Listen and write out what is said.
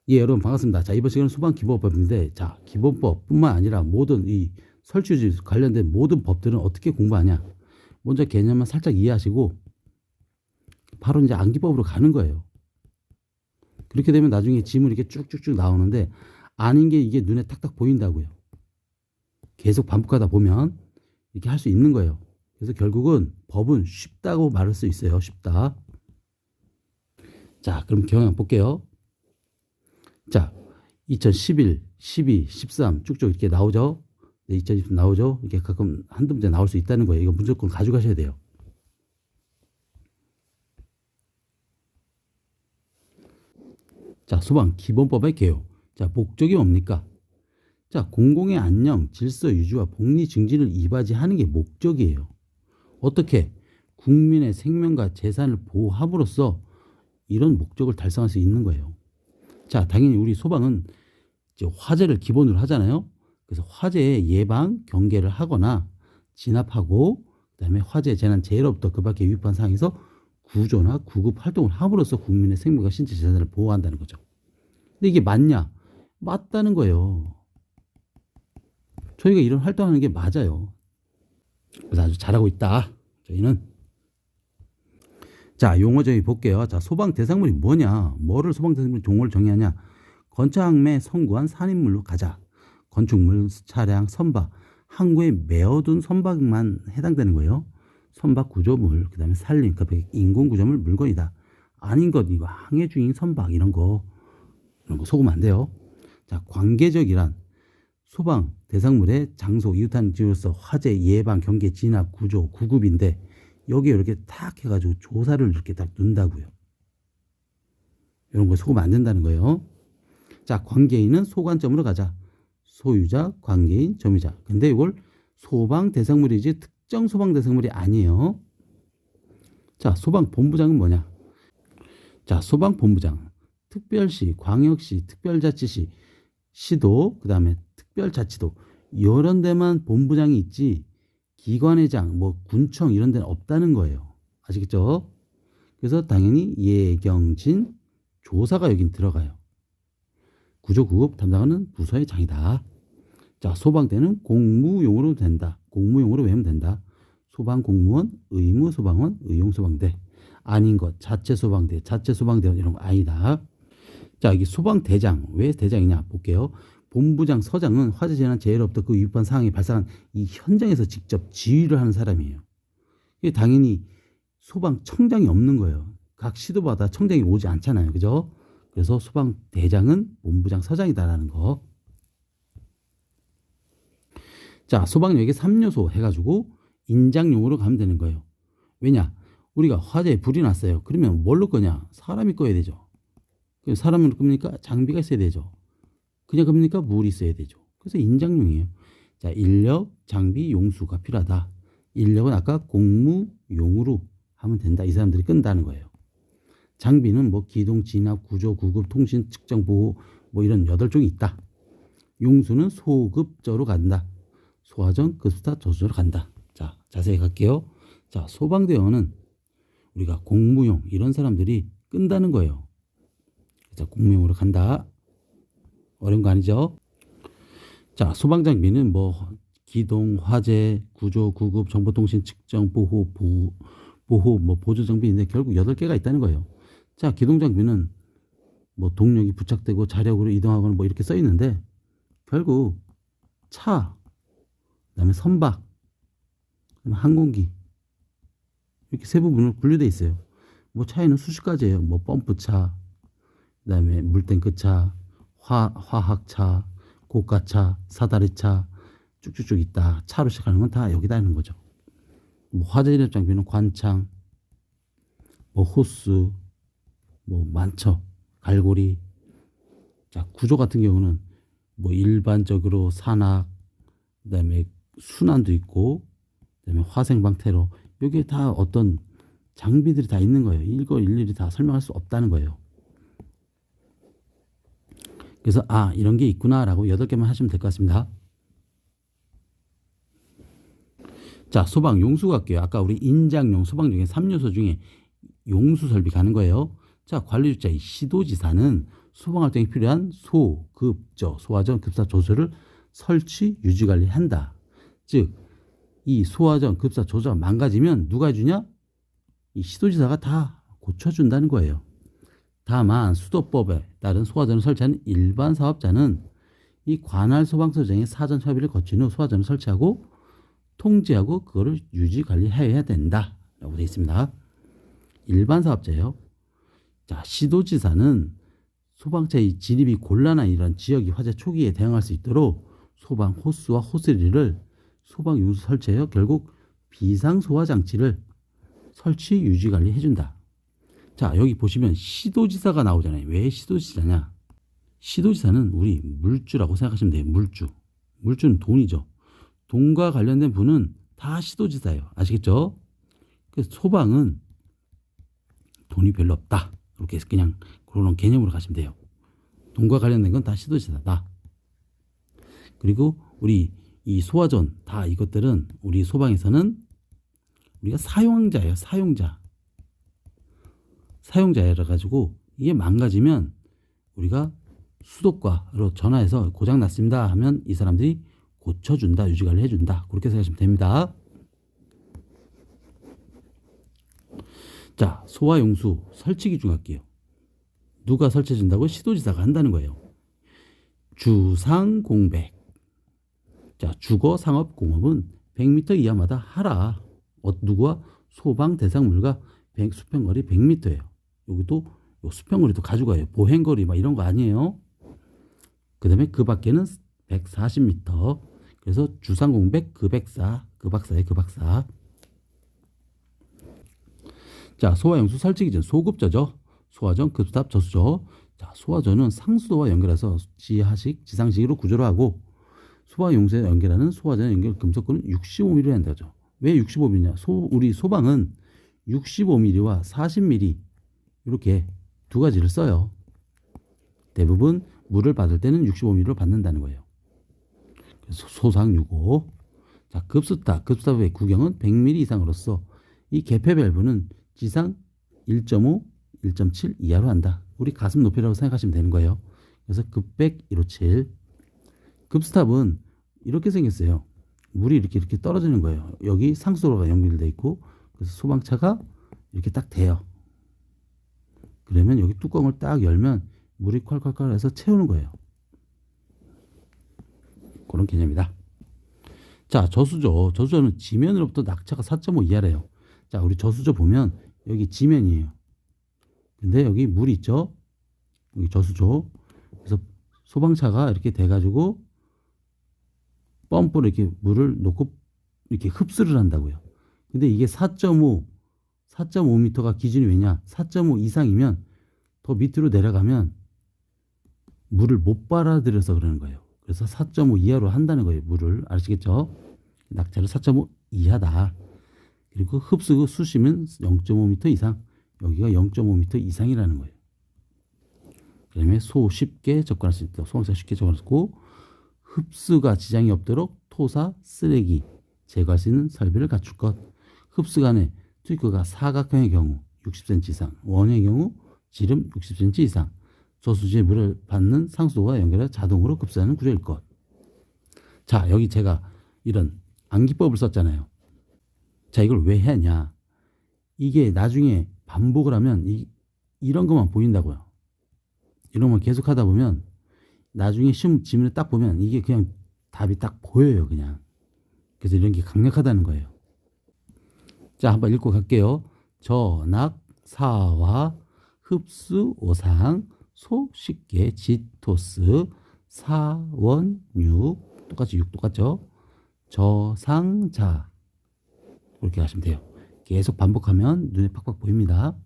예, 여러분 반갑습니다. 자, 이번 시간은 소방기본법인데, 자, 기본법뿐만 아니라 모든 이 설치주의 관련된 모든 법들은 어떻게 공부하냐. 먼저 개념만 살짝 이해하시고 바로 이제 암기법으로 가는 거예요. 그렇게 되면 나중에 지문이 이렇게 쭉쭉쭉 나오는데 아닌 게 이게 눈에 탁탁 보인다고요. 계속 반복하다 보면 이렇게 할 수 있는 거예요. 그래서 결국은 법은 쉽다고 말할 수 있어요. 쉽다. 자, 그럼 경향 볼게요. 자, 2011, 12, 13 쭉쭉 이렇게 나오죠. 2020 나오죠. 이게 가끔 한두 문제 나올 수 있다는 거예요. 이거 무조건 가져가셔야 돼요. 자, 소방 기본법의 개요. 자, 목적이 뭡니까? 자, 공공의 안녕, 질서 유지와 복리 증진을 이바지하는 게 목적이에요. 어떻게? 국민의 생명과 재산을 보호함으로써 이런 목적을 달성할 수 있는 거예요. 자, 당연히 우리 소방은 이제 화재를 기본으로 하잖아요. 그래서 화재의 예방, 경계를 하거나 진압하고 그다음에 화재 재난 재해로부터 그 밖에 위급한 상황에서 구조나 구급 활동을 함으로써 국민의 생명과 신체 재산을 보호한다는 거죠. 근데 이게 맞냐? 맞다는 거예요. 저희가 이런 활동하는 게 맞아요. 그래서 아주 잘하고 있다. 저희는. 자, 용어 저희 볼게요. 자, 소방 대상물이 뭐냐? 뭐를 소방 대상물 종호를 정의하냐? 건축항매 선구한 산인물로 가자. 건축물, 차량, 선박, 항구에 메어둔 선박만 해당되는 거예요. 선박 구조물, 그 다음에 산림, 그 인공 구조물 물건이다. 아닌 것, 이거 항해 중인 선박 이런 거 속으면 안 돼요. 자, 관계적이란 소방 대상물의 장소, 이웃한 지로서 화재 예방, 경계, 진압, 구조, 구급인데 여기에 이렇게 탁 해가지고 조사를 이렇게 딱 둔다고요. 이런 거 속으면 안 된다는 거예요. 자, 관계인은 소관점으로 가자. 소유자, 관계인, 점유자. 근데 이걸 소방 대상물이지 특정 소방 대상물이 아니에요. 자, 소방본부장은 뭐냐? 자, 소방본부장. 특별시, 광역시, 특별자치시, 시도, 그 다음에 특별자치도 이런 데만 본부장이 있지 기관회장, 뭐 군청 이런 데는 없다는 거예요. 아시겠죠? 그래서 당연히 예경진, 조사가 여긴 들어가요. 구조구급 담당하는 부서의 장이다. 자, 소방대는 공무용으로 된다. 공무용으로 외우면 된다. 소방공무원, 의무소방원, 의용소방대. 아닌 것, 자체소방대, 자체소방대원 이런 거 아니다. 자, 여기 소방대장. 왜 대장이냐 볼게요. 본부장, 서장은 화재 재난 재해로부터 그 위급한 상황이 발생한 이 현장에서 직접 지휘를 하는 사람이에요. 이게 당연히 소방청장이 없는 거예요. 각 시도마다 청장이 오지 않잖아요. 그죠? 그래서 소방대장은 본부장, 서장이다라는 거. 자, 소방력의 3요소 해가지고 인장용으로 가면 되는 거예요. 왜냐? 우리가 화재에 불이 났어요. 그러면 뭘로 끄냐? 사람이 꺼야 되죠. 사람으로 끕니까? 장비가 있어야 되죠. 그냥 끕니까? 물이 있어야 되죠. 그래서 인장용이에요. 자, 인력, 장비, 용수가 필요하다. 인력은 아까 공무용으로 하면 된다. 이 사람들이 끈다는 거예요. 장비는 뭐 기동, 진압, 구조, 구급, 통신, 측정, 보호 뭐 이런 8종이 있다. 용수는 소급저로 간다. 소화전, 급수타, 저수저로 간다. 자, 자세히 갈게요. 자, 소방대원은 우리가 공무용 이런 사람들이 끈다는 거예요. 자, 공무용으로 간다. 어려운 거 아니죠? 자, 소방장비는 뭐 기동, 화재, 구조, 구급, 정보통신, 측정, 보호, 뭐 보조장비인데 결국 8개가 있다는 거예요. 자, 기동장비는 뭐 동력이 부착되고 자력으로 이동하거나 뭐 이렇게 써 있는데 결국 차, 그다음에 선박, 그다음에 항공기 이렇게 세 부분으로 분류돼 있어요. 뭐 차에는 수십 가지예요. 뭐 펌프차, 그다음에 물탱크차, 화학차, 고가차, 사다리차 쭉쭉쭉 있다. 차로 시작하는 건 다 여기다 있는 거죠. 뭐 화재 진압 장비는 관창, 뭐 호스, 뭐 많죠. 갈고리. 자, 구조 같은 경우는 뭐 일반적으로 산악, 그다음에 순환도 있고, 그다음에 화생방 테러. 여기에 다 어떤 장비들이 다 있는 거예요. 이거 일일이 다 설명할 수 없다는 거예요. 그래서 이런 게 있구나라고 8개만 하시면 될 것 같습니다. 자, 소방 용수 갈게요. 아까 우리 인장용 소방용의 3요소 중에 용수 설비 가는 거예요. 자, 관리주자 시도지사는 소방 활동에 필요한 소화전, 급사 조소를 설치, 유지 관리한다. 즉, 이 소화전, 급사 조소가 망가지면 누가 해주냐? 이 시도지사가 다 고쳐준다는 거예요. 다만 수도법에 따른 소화전을 설치하는 일반 사업자는 이 관할 소방서장의 사전 협의를 거친 후 소화전을 설치하고 통제하고 그거를 유지 관리해야 된다라고 되어 있습니다. 일반 사업자예요. 자, 시도지사는 소방차의 진입이 곤란한 이런 지역이 화재 초기에 대응할 수 있도록 소방 호스와 호스리를 소방용수 설치하여 결국 비상소화 장치를 설치, 유지, 관리 해준다. 자, 여기 보시면 시도지사가 나오잖아요. 왜 시도지사냐? 시도지사는 우리 물주라고 생각하시면 돼요. 물주. 물주는 돈이죠. 돈과 관련된 분은 다 시도지사예요. 아시겠죠? 그래서 소방은 돈이 별로 없다. 이렇게 해서 그냥 그런 개념으로 가시면 돼요. 돈과 관련된 건 다 시도지사다. 그리고 우리 이 소화전 다 이것들은 우리 소방에서는 우리가 사용자예요. 사용자라 가지고 이게 망가지면 우리가 수도과로 전화해서 고장 났습니다 하면 이 사람들이 고쳐준다, 유지관리 해준다. 그렇게 생각하시면 됩니다. 자, 소화용수 설치 기준 갈게요. 누가 설치해준다고? 시도지사가 한다는 거예요. 주상공백. 자, 주거상업공업은 100m 이하마다 하라. 누구와? 소방 대상물과 수평거리 100m예요. 여기도 수평거리도 가져가요. 보행거리 막 이런 거 아니에요. 그 다음에 그 밖에는 140m. 그래서 주상공백 급액사, 급박사에 급박사. 자, 소화용수 설치 기준 소급저죠. 소화전, 급수탑, 저수저. 자, 소화전은 상수도와 연결해서 지하식, 지상식으로 구조를 하고 소화용수에 연결하는 소화전에 연결 금속근은 65mm로 한다죠. 왜 65mm냐? 우리 소방은 65mm와 40mm 이렇게 두 가지를 써요. 대부분 물을 받을 때는 65mm로 받는다는 거예요. 그래서 소상6호. 자, 급수탑의 구경은 100mm 이상으로서 이 개폐 밸브는 지상 1.5, 1.7 이하로 한다. 우리 가슴 높이라고 생각하시면 되는 거예요. 그래서 급백 157. 급스탑은 이렇게 생겼어요. 물이 이렇게 떨어지는 거예요. 여기 상수도가 연결되어 있고 그래서 소방차가 이렇게 딱 대요. 그러면 여기 뚜껑을 딱 열면 물이 콸콸콸 해서 채우는 거예요. 그런 개념이다. 자, 저수조. 저수조는 지면으로부터 낙차가 4.5 이하래요. 자, 우리 저수조 보면 여기 지면이에요. 근데 여기 물이 있죠? 여기 저수조. 그래서 소방차가 이렇게 돼가지고 펌프로 이렇게 물을 놓고 이렇게 흡수를 한다고요. 근데 이게 4.5m가 기준이 왜냐? 4.5 이상이면 더 밑으로 내려가면 물을 못 빨아들여서 그러는 거예요. 그래서 4.5 이하로 한다는 거예요. 물을. 아시겠죠? 낙차를 4.5 이하다. 그리고 흡수 수심은 0.5m 이상. 여기가 0.5m 이상이라는 거예요. 그 다음에 쉽게 접근할 수 있다. 소방차 쉽게 접근할 수 있고 흡수가 지장이 없도록 토사, 쓰레기 제거할 수 있는 설비를 갖출 것. 흡수 간의 투입구가 사각형의 경우 60cm 이상, 원형의 경우 지름 60cm 이상, 저수지에 물을 받는 상수도와 연결해 자동으로 급수하는 구조일 것. 자, 여기 제가 이런 암기법을 썼잖아요. 자, 이걸 왜 했냐? 이게 나중에 반복을 하면 이런 것만 보인다고요. 이런 것만 계속 하다 보면 나중에 시험 지문에 딱 보면 이게 그냥 답이 딱 보여요, 그냥. 그래서 이런 게 강력하다는 거예요. 자, 한번 읽고 갈게요. 전악, 사화, 흡수, 오상, 소, 쉽게, 지토스, 사원, 육, 똑같이 6 똑같죠? 저상자. 그렇게 하시면 돼요. 계속 반복하면 눈에 팍팍 보입니다.